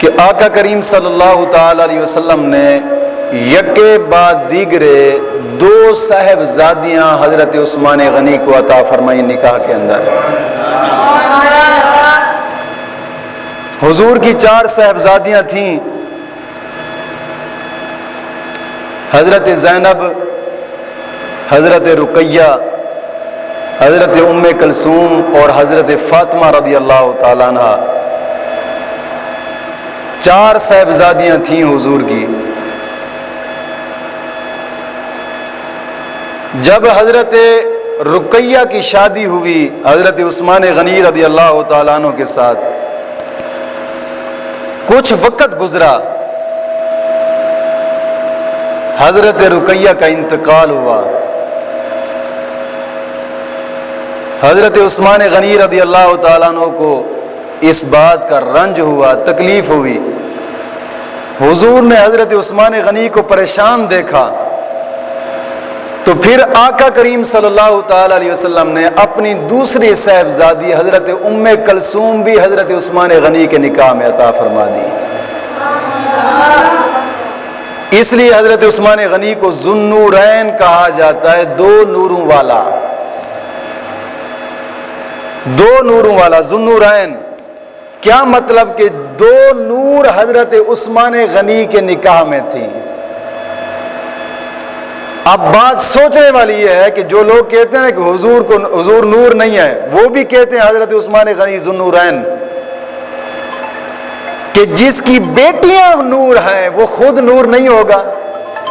کہ آقا کریم صلی اللہ تعالی علیہ وسلم نے یکے بعد دیگرے 2 صاحبزادیاں حضرت عثمان غنی کو عطا فرمائی نکاح کے اندر۔ حضور کی 4 صاحبزادیاں تھیں، حضرت زینب، حضرت رقیہ، حضرت ام کلثوم اور حضرت فاطمہ رضی اللہ تعالیٰ عنہ۔ 4 صاحبزادیاں تھیں حضور کی۔ جب حضرت رقیہ کی شادی ہوئی حضرت عثمان غنی رضی اللہ تعالیٰ عنہ کے ساتھ، کچھ وقت گزرا، حضرت رقیہ کا انتقال ہوا۔ حضرت عثمان غنی رضی اللہ تعالیٰ عنہ کو اس بات کا رنج ہوا، تکلیف ہوئی۔ حضور نے حضرت عثمان غنی کو پریشان دیکھا تو پھر آقا کریم صلی اللہ تعالی علیہ وسلم نے اپنی دوسری صاحبزادی حضرت ام کلثوم بھی حضرت عثمان غنی کے نکاح میں عطا فرما دی۔ اس لیے حضرت عثمان غنی کو ذو النورین کہا جاتا ہے، 2 نوروں والا، 2 نوروں والا، ذو النورین۔ کیا مطلب کہ 2 نور حضرت عثمان غنی کے نکاح میں تھی۔ اب بات سوچنے والی یہ ہے کہ جو لوگ کہتے ہیں کہ حضور نور نہیں ہے، وہ بھی کہتے ہیں حضرت عثمان غنی ذو النورین، کہ جس کی بیٹیاں نور ہیں وہ خود نور نہیں ہوگا۔